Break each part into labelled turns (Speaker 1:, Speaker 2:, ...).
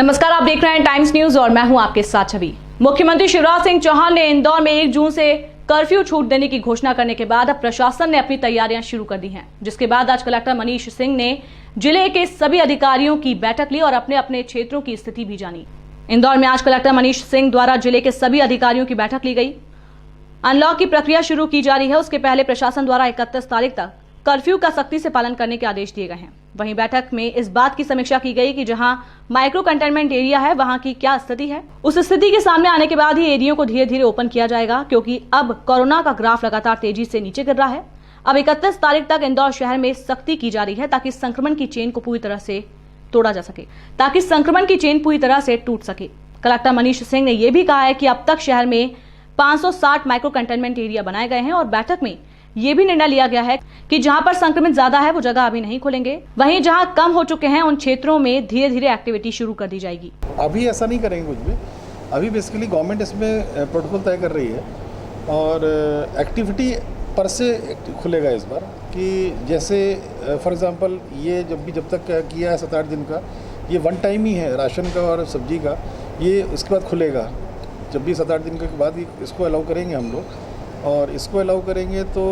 Speaker 1: नमस्कार, आप देख रहे हैं टाइम्स न्यूज और मैं हूं आपके साथ छवि। मुख्यमंत्री शिवराज सिंह चौहान ने इंदौर में 1 जून से कर्फ्यू छूट देने की घोषणा करने के बाद अब प्रशासन ने अपनी तैयारियां शुरू कर दी हैं, जिसके बाद आज कलेक्टर मनीष सिंह ने जिले के सभी अधिकारियों की बैठक ली और अपने अपने क्षेत्रों की स्थिति भी जानी। इंदौर में आज कलेक्टर मनीष सिंह द्वारा जिले के सभी अधिकारियों की बैठक ली गई। अनलॉक की प्रक्रिया शुरू की जा रही है। उसके पहले प्रशासन द्वारा 31 तारीख तक कर्फ्यू का सख्ती से पालन करने के आदेश दिए गए हैं। वहीं बैठक में इस बात की समीक्षा की गई कि जहां माइक्रो कंटेनमेंट एरिया है वहां की क्या स्थिति है। उस स्थिति के सामने आने के बाद ही एरिया को धीरे धीरे ओपन किया जाएगा, क्योंकि अब कोरोना का ग्राफ लगातार तेजी से नीचे गिर रहा है। अब 31 तारीख तक इंदौर शहर में सख्ती की जा रही है ताकि संक्रमण की चेन को पूरी तरह से तोड़ा जा सके, ताकि संक्रमण की चेन पूरी तरह से टूट सके। कलेक्टर मनीष सिंह ने यह भी कहा है कि अब तक शहर में 560 माइक्रो कंटेनमेंट एरिया बनाए गए हैं और बैठक में ये भी निर्णय लिया गया है कि जहां पर संक्रमित ज्यादा है वो जगह अभी नहीं खोलेंगे। वहीं जहां कम हो चुके हैं उन क्षेत्रों में धीरे धीरे एक्टिविटी शुरू कर दी जाएगी।
Speaker 2: अभी ऐसा नहीं करेंगे कुछ भी। अभी बेसिकली गवर्नमेंट इसमें प्रोटोकॉल तय कर रही है और एक्टिविटी पर से खुलेगा इस बार कि जैसे फॉर एग्जांपल ये जब तक किया है 7-8 दिन का, ये वन टाइम ही है राशन का और सब्जी का। ये उसके बाद खुलेगा जब भी 7-8 दिन के बाद इसको अलाउ करेंगे हम लोग। और इसको अलाउ करेंगे तो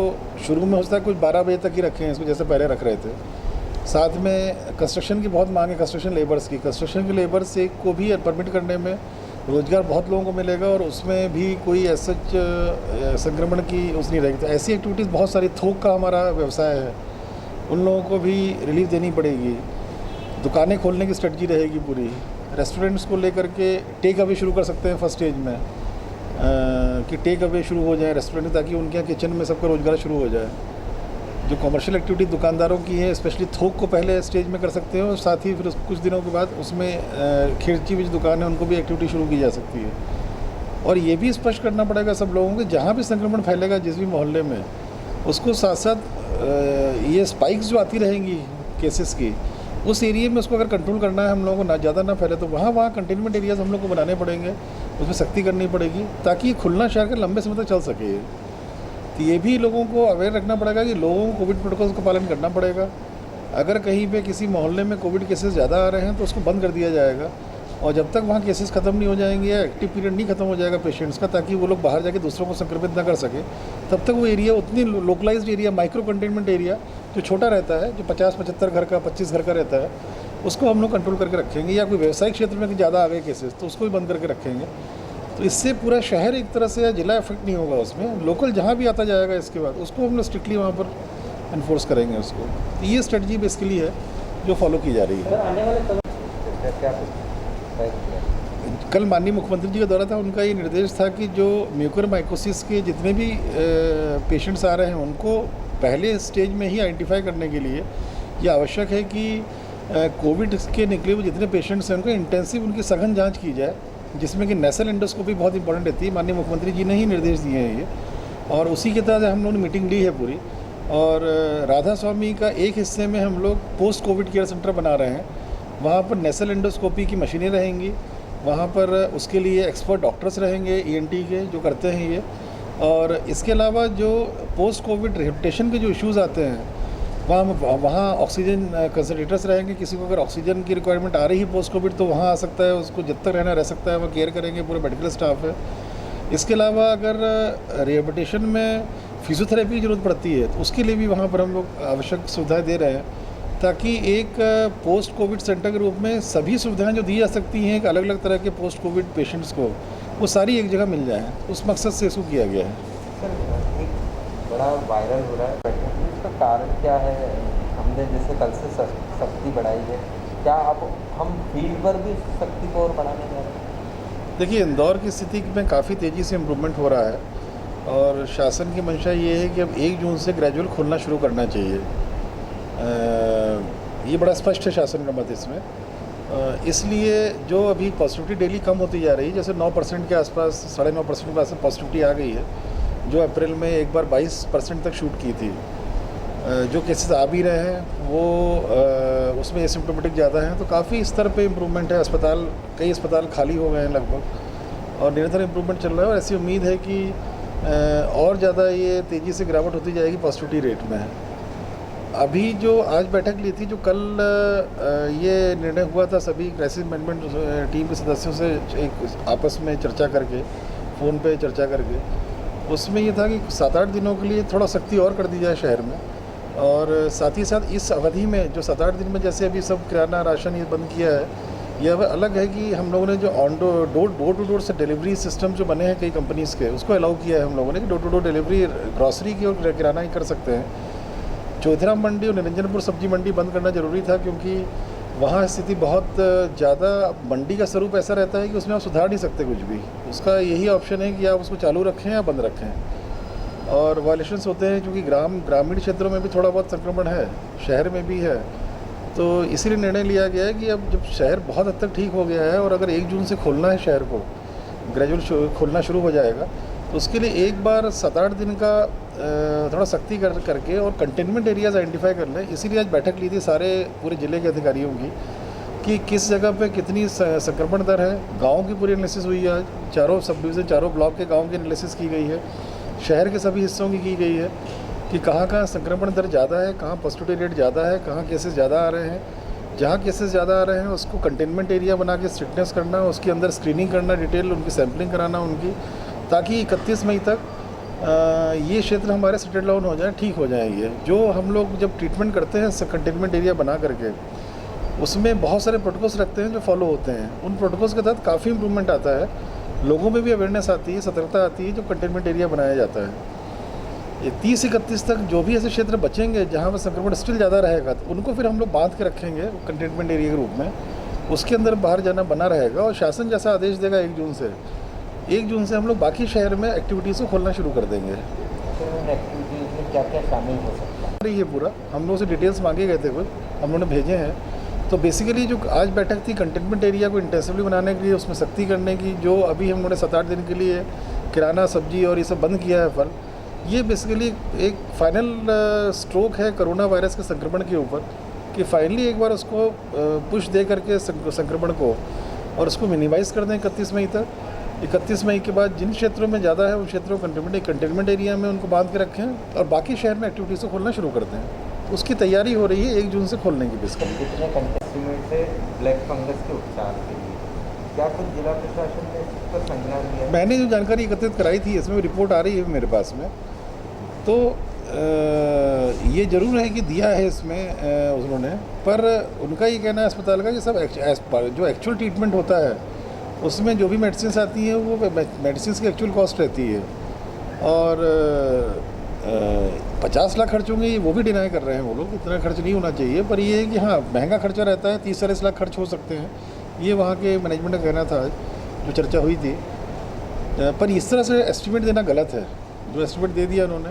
Speaker 2: शुरू में हो सकता है कुछ 12 बजे तक ही रखें इसको, जैसे पहले रख रहे थे। साथ में कंस्ट्रक्शन की बहुत मांग है, कंस्ट्रक्शन लेबर्स की। कंस्ट्रक्शन के लेबर्स को भी परमिट करने में रोज़गार बहुत लोगों को मिलेगा और उसमें भी कोई ऐसा संक्रमण की उस नहीं रहेगी। तो ऐसी एक्टिविटीज़ बहुत सारी, थोक का हमारा व्यवसाय है, उन लोगों को भी रिलीफ देनी पड़ेगी। दुकानें खोलने की स्ट्रेटजी रहेगी पूरी। रेस्टोरेंट्स को लेकर के टेक अवे शुरू कर सकते हैं फर्स्ट स्टेज में, कि टेक अवे शुरू हो जाए रेस्टोरेंट, ताकि उनके यहाँ किचन में सबका रोज़गार शुरू हो जाए। जो कमर्शियल एक्टिविटी दुकानदारों की है, स्पेशली थोक को पहले स्टेज में कर सकते हैं और साथ ही फिर कुछ दिनों के बाद उसमें खिड़की भी जो दुकान है उनको भी एक्टिविटी शुरू की जा सकती है। और ये भी स्पष्ट करना पड़ेगा सब लोगों को, जहाँ भी संक्रमण फैलेगा जिस भी मोहल्ले में, उसको साथ साथ ये स्पाइक्स जो आती रहेंगी केसेस की, उस एरिया में उसको अगर कंट्रोल करना है हम लोगों को, ना ज़्यादा ना फैले, तो वहाँ कंटेनमेंट एरियाज हम लोग को बनाने पड़ेंगे, उसमें सख्ती करनी पड़ेगी ताकि खुलना शहर के लंबे समय तक चल सके। तो ये भी लोगों को अवेयर रखना पड़ेगा कि लोगों को कोविड प्रोटोकॉल्स का पालन करना पड़ेगा। अगर कहीं पे किसी मोहल्ले में कोविड केसेस ज़्यादा आ रहे हैं तो उसको बंद कर दिया जाएगा, और जब तक वहाँ केसेस ख़त्म नहीं हो जाएंगे या एक्टिव पीरियड नहीं खत्म हो जाएगा पेशेंट्स का, ताकि वो लोग बाहर जाके दूसरों को संक्रमित ना कर सके, तब तक वो एरिया उतनी localised area, micro containment area जो छोटा रहता है, जो 50-75 घर का, 25 घर का रहता है, उसको हम लोग कंट्रोल करके रखेंगे। या कोई व्यवसायिक क्षेत्र में ज़्यादा आ गए केसेस तो उसको भी बंद करके रखेंगे। तो इससे पूरा शहर एक तरह से या जिला इफेक्ट नहीं होगा उसमें। लोकल जहाँ भी आता जाएगा इसके बाद उसको हम लोग स्ट्रिक्टली वहाँ पर इन्फोर्स करेंगे उसको। तो ये स्ट्रेटजी बेसिकली है जो फॉलो की जा रही है। कल माननीय मुख्यमंत्री जी का दौरा था, उनका ये निर्देश था कि जो म्यूकोरमाइकोसिस के जितने भी पेशेंट्स आ रहे हैं उनको पहले स्टेज में ही आइडेंटिफाई करने के लिए ये आवश्यक है कि कोविड के निकले हुए जितने पेशेंट्स हैं उनको इंटेंसिव उनकी सघन जांच की जाए, जिसमें कि नेसल एंडोस्कोपी बहुत इंपॉर्टेंट रहती है। माननीय मुख्यमंत्री जी ने ही निर्देश दिए हैं ये, और उसी के तहत हम लोगों ने मीटिंग ली है पूरी। और राधा स्वामी का एक हिस्से में हम लोग पोस्ट कोविड केयर सेंटर बना रहे हैं। वहाँ पर नेसल एंडोस्कोपी की मशीनें रहेंगी, वहाँ पर उसके लिए एक्सपर्ट डॉक्टर्स रहेंगे ENT के जो करते हैं ये। और इसके अलावा जो पोस्ट कोविड रिहेबिलिटेशन के जो इश्यूज़ आते हैं वहाँ ऑक्सीजन कंसनट्रेटर्स रहेंगे। किसी को अगर ऑक्सीजन की रिक्वायरमेंट आ रही है पोस्ट कोविड तो वहाँ आ सकता है, उसको जब तक रहना रह सकता है, वह केयर करेंगे, पूरे मेडिकल स्टाफ है। इसके अलावा अगर रिहेबिलिटेशन में फिजियोथेरेपी की ज़रूरत पड़ती है तो उसके लिए भी वहाँ पर हम लोग आवश्यक सुविधाएँ दे रहे हैं, ताकि एक पोस्ट कोविड सेंटर के रूप में सभी सुविधाएं जो दी जा सकती हैं एक अलग अलग तरह के पोस्ट कोविड पेशेंट्स को, वो सारी एक जगह मिल जाएं। उस मकसद से इसको किया गया है।
Speaker 3: सर, एक बड़ा वायरल हो रहा है, इसका कारण क्या है? हमने जैसे कल से सख्ती बढ़ाई है, क्या अब हम फील्ड पर भी सख्ती को और बढ़ाने जा रहे हैं?
Speaker 2: देखिए, इंदौर की स्थिति में काफ़ी तेज़ी से इम्प्रूवमेंट हो रहा है और शासन की मंशा ये है कि अब 1 जून से ग्रेजुअल खुलना शुरू करना चाहिए। ये बड़ा स्पष्ट है शासन का मत इसमें। इसलिए जो अभी पॉजिटिविटी डेली कम होती जा रही है, जैसे 9% के आसपास, 9.5% के आसपास पॉजिटिविटी आ गई है, जो अप्रैल में एक बार 22% तक शूट की थी। जो केसेस आ भी रहे हैं वो उसमें एसिम्प्टोमेटिक ज़्यादा हैं, तो काफ़ी स्तर पे इम्प्रूवमेंट है। कई अस्पताल खाली हो गए हैं लगभग, और निरंतर इम्प्रूवमेंट चल रहा है। और ऐसी उम्मीद है कि और ज़्यादा ये तेज़ी से गिरावट होती जाएगी पॉजिटिविटी रेट में। अभी जो आज बैठक ली थी, जो कल ये निर्णय हुआ था सभी क्राइसिस मैनेजमेंट टीम के सदस्यों से एक आपस में चर्चा करके, फ़ोन पे चर्चा करके, उसमें ये था कि 7-8 दिनों के लिए थोड़ा सख्ती और कर दी जाए शहर में। और साथ ही साथ इस अवधि में जो 7-8 दिन में जैसे अभी सब किराना राशन ये बंद किया है, यह अलग है कि हम लोगों ने जो डोर टू डोर से डिलीवरी सिस्टम जो बने हैं कई कंपनीज़ के, उसको अलाउ किया है हम लोगों ने कि door to door delivery grocery की और किराना ही कर सकते हैं। चौधराम मंडी और निरंजनपुर सब्जी मंडी बंद करना ज़रूरी था, क्योंकि वहाँ स्थिति बहुत ज़्यादा, मंडी का स्वरूप ऐसा रहता है कि उसमें आप सुधार नहीं सकते कुछ भी। उसका यही ऑप्शन है कि आप उसको चालू रखें या बंद रखें। और वायलेशंस होते हैं, क्योंकि ग्रामीण क्षेत्रों में भी थोड़ा बहुत संक्रमण है, शहर में भी है। तो इसीलिए निर्णय लिया गया है कि अब जब शहर बहुत हद तक ठीक हो गया है और अगर 1 जून से खोलना है शहर को, ग्रेजुअल खोलना शुरू हो जाएगा, तो उसके लिए एक बार 7-8 दिन का थोड़ा सख्ती करके और कंटेनमेंट एरियाज आइडेंटिफाई कर लें। इसीलिए आज बैठक ली थी सारे पूरे ज़िले के अधिकारियों की कि किस जगह पे कितनी संक्रमण दर है। गाँव की पूरी एनालिसिस हुई है आज, चारों सब डिवीज़न, चारों ब्लॉक के गाँव की एनालिसिस की गई है, शहर के सभी हिस्सों की गई है कि कहाँ कहाँ संक्रमण दर ज़्यादा है, कहाँ पॉजिटिविटी रेट ज़्यादा है, कहाँ केसेस ज़्यादा आ रहे हैं। जहाँ केसेस ज़्यादा आ रहे हैं उसको कंटेनमेंट एरिया बना के स्ट्रिक्टनेस करना, उसके अंदर स्क्रीनिंग करना, डिटेल उनकी सैम्पलिंग कराना उनकी, ताकि 31 मई तक ये क्षेत्र हमारे सेटल डाउन हो जाए, ठीक हो जाएंगे। जो हम लोग जब ट्रीटमेंट करते हैं कंटेनमेंट एरिया बना करके, उसमें बहुत सारे प्रोटोकॉल्स रखते हैं जो फॉलो होते हैं। उन प्रोटोकॉल्स के तहत काफ़ी इंप्रूवमेंट आता है, लोगों में भी अवेयरनेस आती है, सतर्कता आती है, जो कंटेनमेंट एरिया बनाया जाता है। ये 30-31 तक जो भी ऐसे क्षेत्र बचेंगे जहाँ पर संक्रमण स्टिल ज़्यादा रहेगा, तो उनको फिर हम लोग बांध के रखेंगे कंटेनमेंट एरिया के रूप में, उसके अंदर बाहर जाना बना रहेगा। और शासन जैसा आदेश देगा 1 जून से हम लोग बाकी शहर में एक्टिविटीज़ को खोलना शुरू कर देंगे।
Speaker 3: एक्टिविटीज़ में क्या क्या शामिल हो सकता है?
Speaker 2: ये पूरा हम लोगों से डिटेल्स मांगे गए थे, कुछ हम लोगों ने भेजे हैं। तो बेसिकली जो आज बैठक थी कंटेनमेंट एरिया को इंटेंसिवली बनाने के लिए, उसमें सख्ती करने की, जो अभी हम लोगों ने 7-8 दिन के लिए किराना सब्जी और ये सब बंद किया है, फल, ये बेसिकली एक फाइनल स्ट्रोक है कोरोना वायरस के संक्रमण के ऊपर, कि फाइनली एक बार उसको पुश दे करके संक्रमण को और उसको मिनिमाइज़ कर दें 31 मई तक। 31 मई के बाद जिन क्षेत्रों में ज़्यादा है उन क्षेत्रों को कंटेनमेंट एरिया में उनको बांध के रखें और बाकी शहर में एक्टिविटीज़ को खोलना शुरू कर दें। उसकी तैयारी हो रही है 1 जून से खोलने की। बेसिकली
Speaker 3: कितने कंटेनमेंट है ब्लैक फंगस के उपचार के लिए, क्या कुछ जिला प्रशासन ने इस पर संज्ञान लिया?
Speaker 2: मैंने जो जानकारी एकत्रित कराई थी, इसमें रिपोर्ट आ रही है मेरे पास में, तो ये ज़रूर है कि दिया है इसमें उन्होंने, पर उनका ये कहना है अस्पताल का कि सब जो एक्चुअल ट्रीटमेंट होता है उसमें जो भी मेडिसिन आती हैं वो मेडिसिन की एक्चुअल कॉस्ट रहती है, और 50 लाख खर्च होंगे वो भी डिनाई कर रहे हैं वो लोग, इतना खर्च नहीं होना चाहिए। पर ये है कि हाँ, महंगा खर्चा रहता है, 30-40 लाख खर्च हो सकते हैं, ये वहाँ के मैनेजमेंट का कहना था जो चर्चा हुई थी। पर इस तरह से एस्टिमेट देना गलत है, जो एस्टिमेट दे दिया उन्होंने।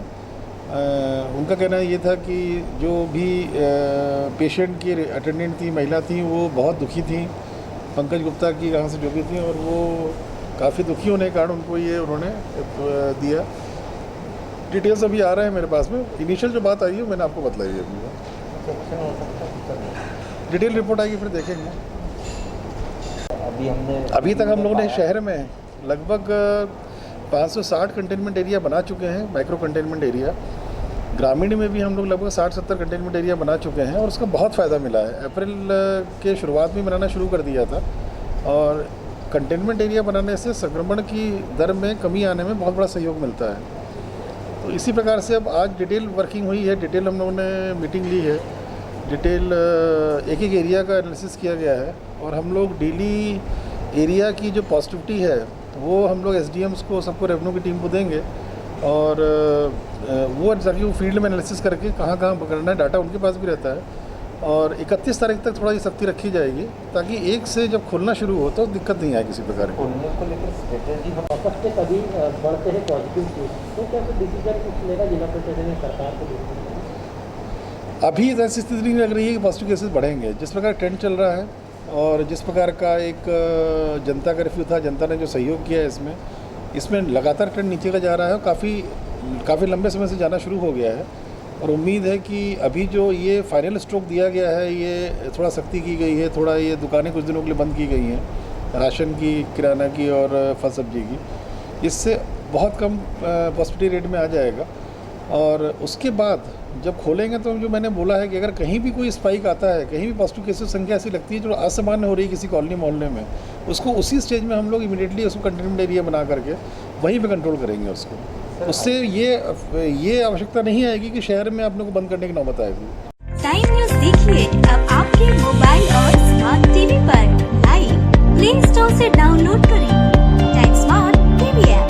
Speaker 2: उनका कहना ये था कि जो भी पेशेंट की अटेंडेंट थी, महिला थी, वो बहुत दुखी थी, पंकज गुप्ता की कहाँ से जो भी थी, और वो काफ़ी दुखी होने के कारण उनको ये उन्होंने दिया। डिटेल्स अभी आ रहे हैं मेरे पास में, इनिशियल जो बात आई है मैंने आपको बतलाई है। डिटेल रिपोर्ट आएगी फिर देखेंगे। अभी तक हम लोगों ने शहर में लगभग 560 कंटेनमेंट एरिया बना चुके हैं, माइक्रो कंटेनमेंट एरिया। ग्रामीण में भी हम लोग लगभग 60-70 कंटेनमेंट एरिया बना चुके हैं और उसका बहुत फ़ायदा मिला है। अप्रैल के शुरुआत में बनाना शुरू कर दिया था, और कंटेनमेंट एरिया बनाने से संक्रमण की दर में कमी आने में बहुत बड़ा सहयोग मिलता है। तो इसी प्रकार से अब आज डिटेल वर्किंग हुई है, डिटेल हम लोगों ने मीटिंग ली है, डिटेल एक एरिया का एनालिसिस किया गया है, और हम लोग डेली एरिया की जो पॉजिटिविटी है वो हम लोग SDMs को, सबको रेवेन्यू की टीम को देंगे, और वो जाके वो फील्ड में एनालिसिस करके कहाँ पकड़ना है, डाटा उनके पास भी रहता है। और 31 तारीख तक थोड़ा ये सख्ती रखी जाएगी, ताकि 1 से जब खोलना शुरू हो तो दिक्कत नहीं आए किसी प्रकार की।
Speaker 3: खोलने को लेकर स्ट्रेटेजी
Speaker 4: वापस से कभी बढ़ते हैं पॉजिटिव केस, तो क्या कोई डिसीजन कुछ लेगा जिला प्रशासन ने सरकार को?
Speaker 2: अभी ऐसी स्थिति नहीं लग रही है कि पॉजिटिव केसेस बढ़ेंगे। जिस प्रकार ट्रेंड चल रहा है और जिस प्रकार का एक जनता कर्फ्यू था, जनता ने जो सहयोग किया है इसमें लगातार ट्रेंड नीचे का जा रहा है, और काफ़ी लंबे समय से जाना शुरू हो गया है। और उम्मीद है कि अभी जो ये फाइनल स्ट्रोक दिया गया है, ये थोड़ा सख्ती की गई है, थोड़ा ये दुकानें कुछ दिनों के लिए बंद की गई हैं, राशन की, किराना की और फल सब्जी की, इससे बहुत कम पॉजिटिविटी रेट में आ जाएगा। और उसके बाद जब खोलेंगे तो जो मैंने बोला है कि अगर कहीं भी कोई स्पाइक आता है, कहीं भी पॉजिटिव केसेस संख्या ऐसी लगती है जो असामान्य हो रही है किसी कॉलोनी मोहल्ले में, उसको उसी स्टेज में हम लोग इमीडिएटली उसको कंटेनमेंट एरिया बना करके वहीं पे कंट्रोल करेंगे उसको। उससे ये आवश्यकता नहीं आएगी कि शहर में अपने को बंद करने की नौबत आएगी।
Speaker 5: टाइम न्यूज़ देखिए अब आपके मोबाइल और स्मार्ट टीवी पर। लाइव प्ले स्टोर से डाउनलोड करें टाइम स्मार्ट टीवी ऐप।